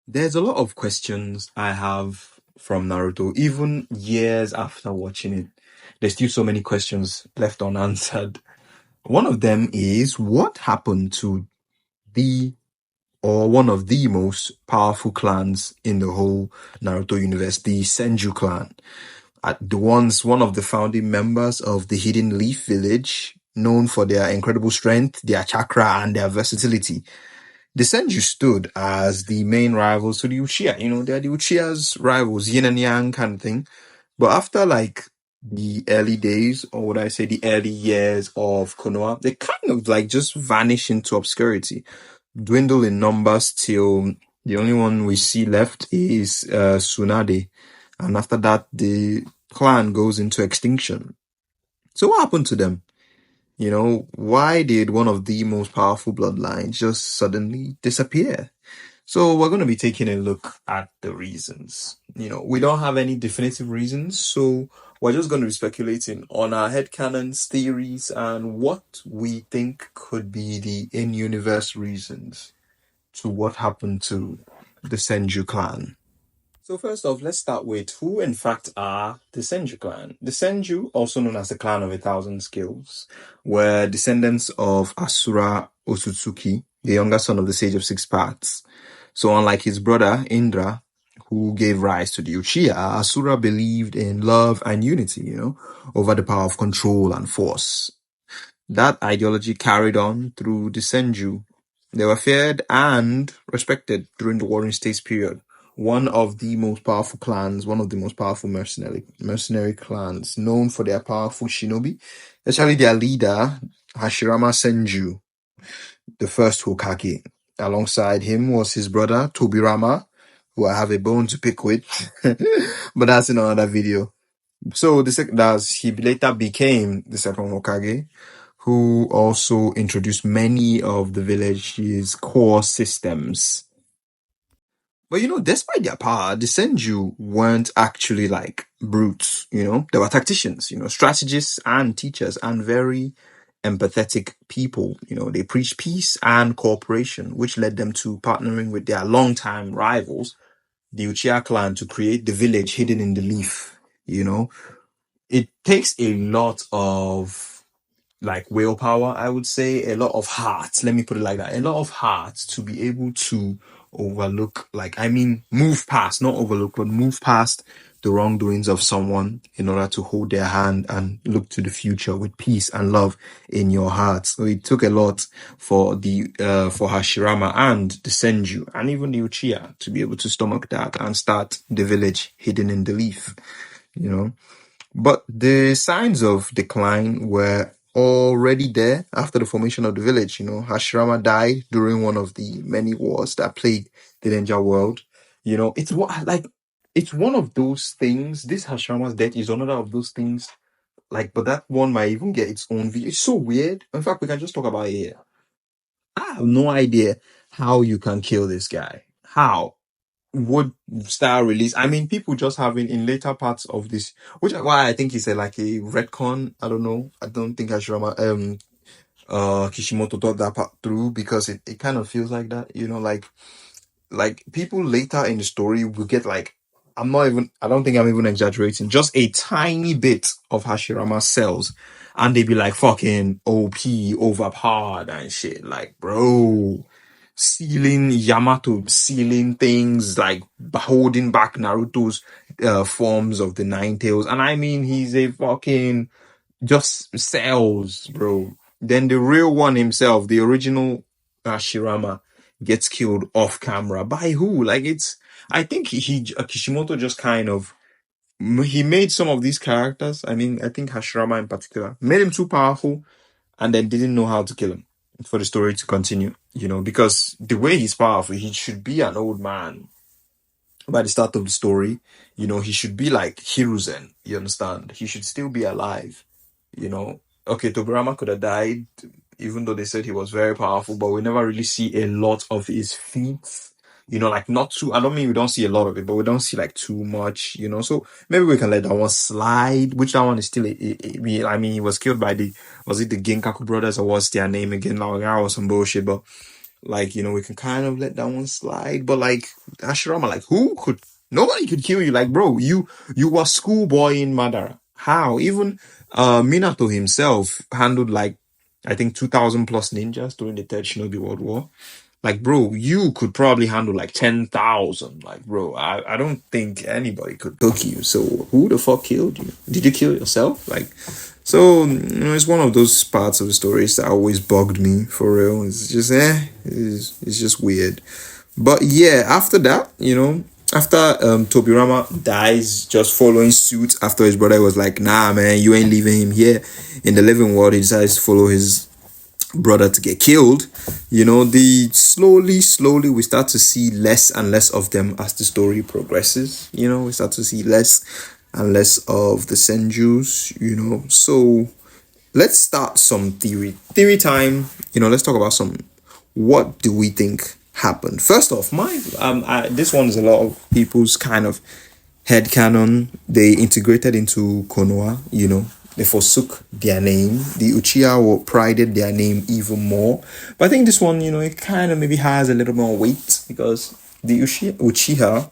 There's a lot of questions I have from Naruto, even years after watching it. There's still so many questions left unanswered. One of them is what happened to the or one of the most powerful clans in the whole Naruto universe, the Senju Clan. One of the founding members of the Hidden Leaf Village, known for their incredible strength, their chakra, and their versatility. The Senju stood as the main rivals to the Uchiha. They're the Uchiha's rivals, yin and yang kind of thing. But after like the early days, or would I say the early years of Konoha, they kind of like just vanish into obscurity, dwindle in numbers till the only one we see left is Tsunade. And after that, the clan goes into extinction. So what happened to them? Why did one of the most powerful bloodlines just suddenly disappear? So we're going to be taking a look at the reasons. We don't have any definitive reasons, so we're just going to be speculating on our headcanons, theories, and what we think could be the in-universe reasons to what happened to the Senju clan. So first off, let's start with who in fact are the Senju clan. The Senju, also known as the Clan of a Thousand Skills, were descendants of Asura Otsutsuki, the younger son of the Sage of Six Paths. So unlike his brother Indra, who gave rise to the Uchiha, Asura believed in love and unity, over the power of control and force. That ideology carried on through the Senju. They were feared and respected during the Warring States period. One of the most powerful clans, one of the most powerful mercenary clans, known for their powerful shinobi, especially their leader, Hashirama Senju, the first Hokage. Alongside him was his brother, Tobirama, who I have a bone to pick with, but that's in another video. So he later became the second Hokage, who also introduced many of the village's core systems. But despite their power, the Senju weren't actually like brutes, They were tacticians, strategists and teachers and very empathetic people. They preached peace and cooperation, which led them to partnering with their longtime rivals, the Uchiha clan, to create the village hidden in the leaf. It takes a lot of like willpower, I would say, a lot of heart. Let me put it like that. A lot of heart to be able to move past, not overlook, but move past the wrongdoings of someone in order to hold their hand and look to the future with peace and love in your heart. So it took a lot for for Hashirama and the Senju and even the Uchiha to be able to stomach that and start the village hidden in the leaf, you know. But the signs of decline were already there after the formation of the village. Hashirama died during one of the many wars that plagued the ninja world. It's one of those things. This Hashirama's death is another of those things. But that one might even get its own video. It's so weird. In fact, we can just talk about it here. I have no idea how you can kill this guy. How? Would style release. I mean, people just having in later parts of this, which why I think it's like a retcon. I don't know. I don't think Hashirama Kishimoto thought that part through because it kind of feels like that. Like people later in the story will get like I don't think I'm even exaggerating, just a tiny bit of Hashirama's cells and they be like fucking OP overpowered and shit. Like, bro, sealing Yamato, sealing things, like holding back Naruto's forms of the Nine Tails. And I mean, he's a fucking just cells, bro. Then the real one himself, the original Ashirama, gets killed off camera. By who? I think Kishimoto just kind of, he made some of these characters. I mean, I think Hashirama in particular, made him too powerful and then didn't know how to kill him for the story to continue, because the way he's powerful, he should be an old man by the start of the story. He should be like Hiruzen, you understand? He should still be alive, Okay, Tobirama could have died, even though they said he was very powerful, but we never really see a lot of his feats. Like not too, I don't mean we don't see a lot of it, but we don't see like too much, so maybe we can let that one slide, which that one is still, I mean, he was killed by was it the Genkaku brothers or what's their name again? Like, that was some bullshit, but like, we can kind of let that one slide. But like Hashirama, like nobody could kill you. Like, bro, you were schoolboy in Madara. How? Even Minato himself handled like I think 2,000 plus ninjas during the Third Shinobi World War. Like, bro, you could probably handle like 10,000. Like, bro, I don't think anybody could cook you. So who the fuck killed you? Did you kill yourself? Like, so, it's one of those parts of the stories that always bugged me for real. It's just, it's just weird. But yeah, after that, after Tobirama dies, just following suit after his brother was like, nah, man, you ain't leaving him here in the living world. He decides to follow his brother to get killed. The slowly we start to see less and less of them as the story progresses. We start to see less and less of the Senjus. So let's start some theory time. Let's talk about some, what do we think happened. First off, this one is a lot of people's kind of headcanon. They integrated into Konoha. They forsook their name. The Uchiha prided their name even more. But I think this one, it kind of maybe has a little more weight because the Uchiha,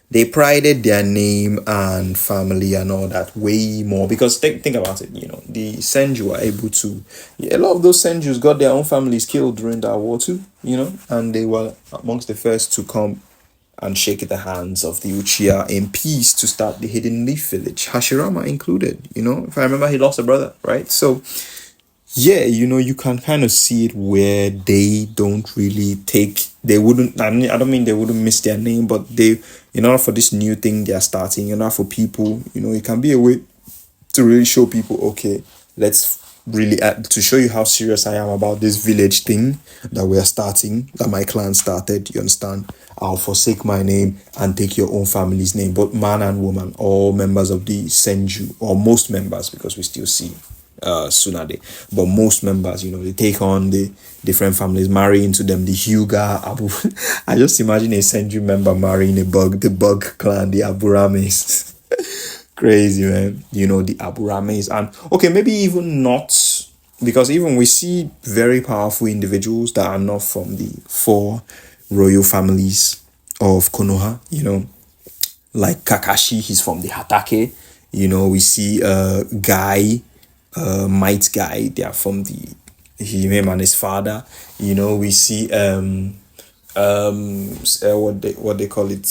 they prided their name and family and all that way more. Because think about it, the Senju are able to, a lot of those Senjus got their own families killed during that war too, and they were amongst the first to come and shake the hands of the Uchiha in peace to start the Hidden Leaf Village, Hashirama included. If I remember, he lost a brother, right? So yeah, you can kind of see it where they don't really they wouldn't, I don't mean they wouldn't miss their name, but they, in order for this new thing they are starting, in order for people, it can be a way to really show people, okay, let's really to show you how serious I am about this village thing that we are starting, that my clan started. You understand? I'll forsake my name and take your own family's name. But man and woman, all members of the Senju, or most members, because we still see Tsunade, but most members, they take on the different families, marry into them, the Hyuga, Abu. I just imagine a Senju member marrying the bug clan, the Aburames. Crazy, man. The Aburames. And okay, maybe even not, because even we see very powerful individuals that are not from the four royal families of Konoha, like Kakashi, he's from the Hatake. We see Guy, Might Guy, they are from the him and his father. We see what they call it.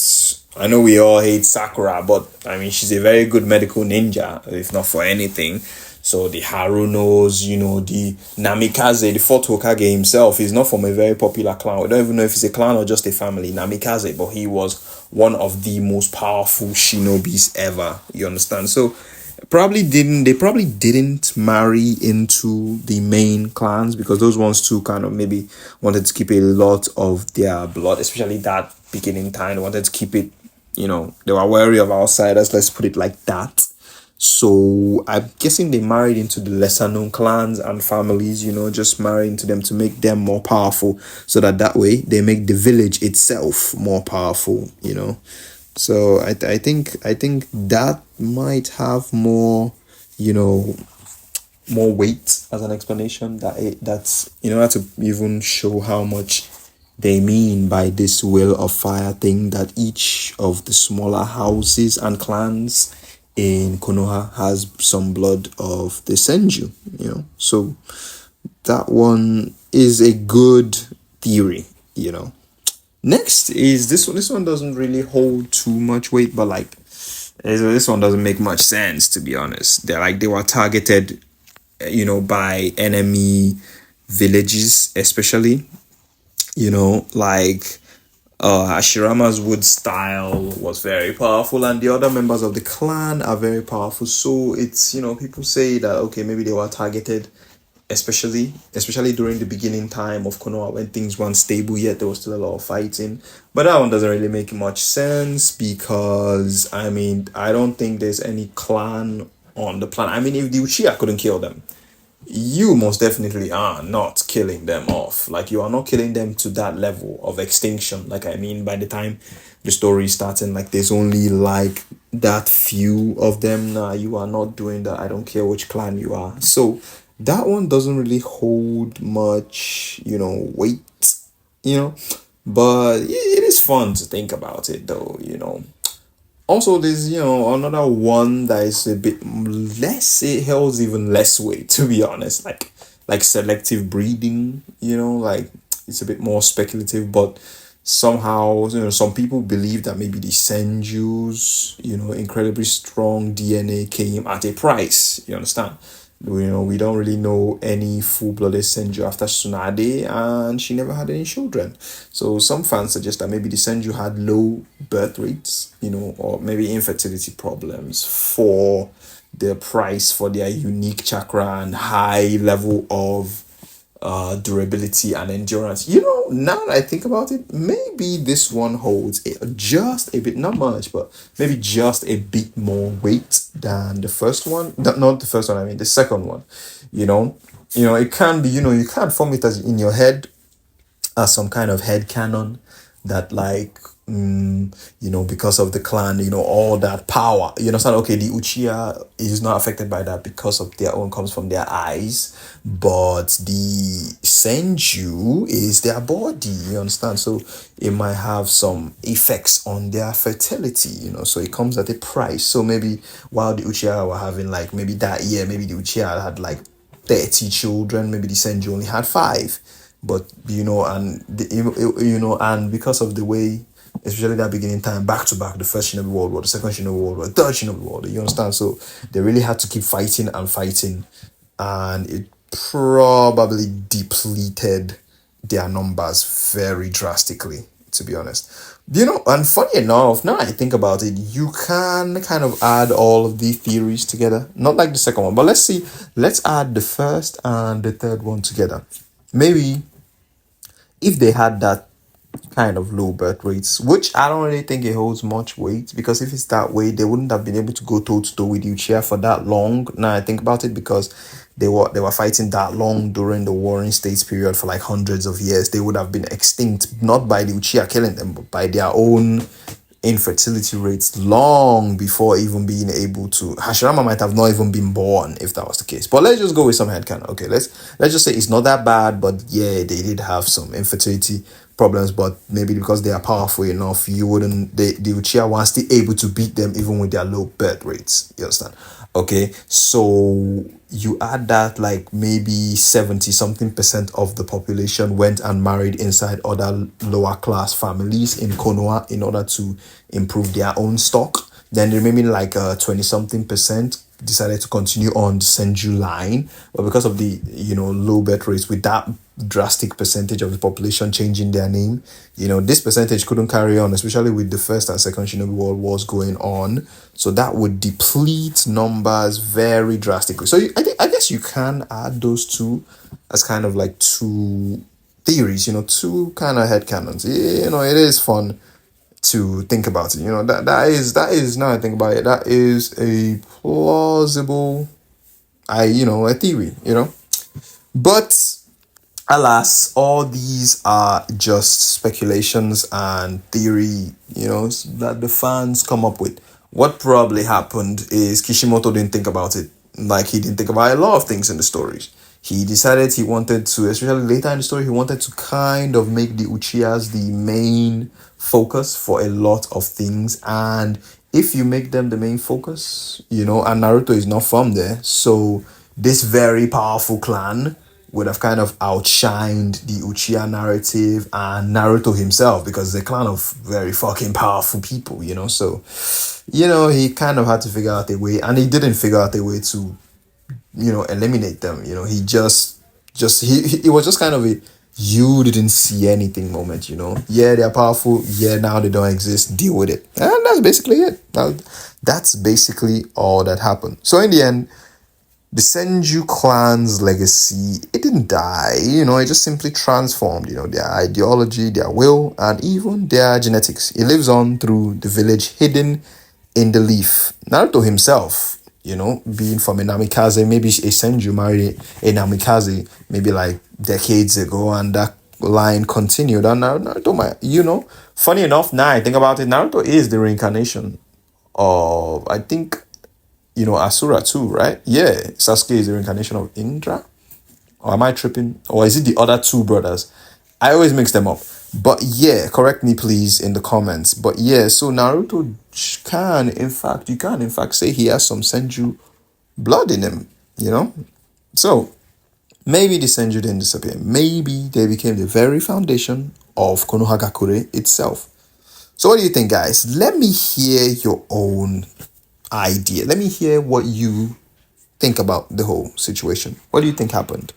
I know we all hate Sakura, but I mean she's a very good medical ninja, if not for anything. So the Harunos, the Namikaze, the fourth Hokage himself, is not from a very popular clan. We don't even know if it's a clan or just a family, Namikaze, but he was one of the most powerful shinobis ever. You understand? So they probably didn't marry into the main clans, because those ones too kind of maybe wanted to keep a lot of their blood, especially that beginning time. They wanted to keep it, they were wary of outsiders, let's put it like that. So I'm guessing they married into the lesser known clans and families, just marrying into them to make them more powerful, so that way they make the village itself more powerful. So I think that might have more, more weight as an explanation, that's in order to even show how much they mean by this Will of Fire thing, that each of the smaller houses and clans in Konoha has some blood of the Senju, So that one is a good theory, Next is this one. This one doesn't really hold too much weight, but like this one doesn't make much sense, to be honest. They were targeted, by enemy villages, especially, like Hashirama's wood style was very powerful, and the other members of the clan are very powerful. So it's, people say that, okay, maybe they were targeted, especially during the beginning time of Konoha, when things weren't stable yet. There was still a lot of fighting, but that one doesn't really make much sense, because I mean, I don't think there's any clan on the planet. I mean, if the Uchiha couldn't kill them, you most definitely are not killing them off. Like, you are not killing them to that level of extinction. Like, I mean, by the time the story is starting, like, there's only like that few of them. Nah, you are not doing that. I don't care which clan you are. So that one doesn't really hold much, weight, you know. But it is fun to think about it, though. Also, there's, another one that is a bit less, it holds even less weight, to be honest. Like selective breeding, like it's a bit more speculative, but somehow, some people believe that maybe the Senju's, incredibly strong DNA came at a price. You understand? We don't really know any full-blooded Senju after Tsunade, and she never had any children. So some fans suggest that maybe the Senju had low birth rates, or maybe infertility problems for their price for their unique chakra and high level of durability and endurance. Now that I think about it, maybe this one holds just a bit, not much, but maybe just a bit more weight than the first one. Not the first one, I mean the second one. You know, it can be. You can't form it as in your head as some kind of head canon that like because of the clan, all that power, you understand? Okay, the Uchiha is not affected by that because of their own comes from their eyes, but the Senju is their body, you understand? So it might have some effects on their fertility, so it comes at a price. So maybe while the Uchiha were having like maybe that year, maybe the Uchiha had like 30 children, maybe the Senju only had five. But and because of the way, especially that beginning time, back to back, the first Shinobi World War, the second Shinobi World War, the third Shinobi World War, you understand? So they really had to keep fighting and fighting, and it probably depleted their numbers very drastically, to be honest. And funny enough, now I think about it, you can kind of add all of these theories together. Not like the second one, but let's add the first and the third one together. Maybe if they had that kind of low birth rates, which I don't really think it holds much weight, because if it's that way, they wouldn't have been able to go toe to toe with Uchiha for that long. Now I think about it, because they were fighting that long during the Warring States period for like hundreds of years. They would have been extinct not by the Uchiha killing them, but by their own infertility rates long before even being able to. Hashirama might have not even been born if that was the case. But let's just go with some headcanon. Okay, let's just say it's not that bad, but yeah, they did have some infertility problems, but maybe because they are powerful enough, you wouldn't the Uchiha were still able to beat them even with their low birth rates. You understand? Okay, so you add that like maybe 70 something percent of the population went and married inside other lower class families in Konoha in order to improve their own stock. Then the remaining like 20 something percent decided to continue on the Senju line, but because of the low birth rates, with that drastic percentage of the population changing their name, this percentage couldn't carry on, especially with the first and second Shinobi World Wars going on. So that would deplete numbers very drastically. So I guess you can add those two as kind of like two theories, two kind of headcanons. It is fun to think about it. That is now I think about it, that is a plausible a theory. But alas, all these are just speculations and theory, that the fans come up with. What probably happened is Kishimoto didn't think about it. Like, he didn't think about a lot of things in the stories. He decided he wanted to, especially later in the story, he wanted to kind of make the Uchihas the main focus for a lot of things. And if you make them the main focus, and Naruto is not from there, so this very powerful clan would have kind of outshined the Uchiha narrative and Naruto himself, because they're clan of very fucking powerful people, So, he kind of had to figure out a way, and he didn't figure out a way to, eliminate them. He he was just kind of a you didn't see anything moment. Yeah, they're powerful. Yeah, now they don't exist. Deal with it. And that's basically it. That's basically all that happened. So in the end, the Senju clan's legacy, it didn't die, it just simply transformed, their ideology, their will, and even their genetics. It lives on through the village hidden in the leaf. Naruto himself, being from a Namikaze, maybe a Senju married a Namikaze, maybe like decades ago, and that line continued. And Naruto might, funny enough, now I think about it, Naruto is the reincarnation of, I think, Asura too, right? Yeah, Sasuke is the reincarnation of Indra. Or am I tripping? Or is it the other two brothers? I always mix them up. But yeah, correct me please in the comments. But yeah, so Naruto you can in fact say he has some Senju blood in him, you know? So maybe the Senju didn't disappear. Maybe they became the very foundation of Konoha Gakure itself. So what do you think, guys? Let me hear your own idea. Let me hear what you think about the whole situation. What do you think happened?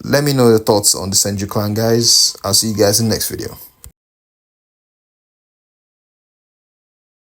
Let me know your thoughts on the Senju Clan, guys. I'll see you guys in the next video.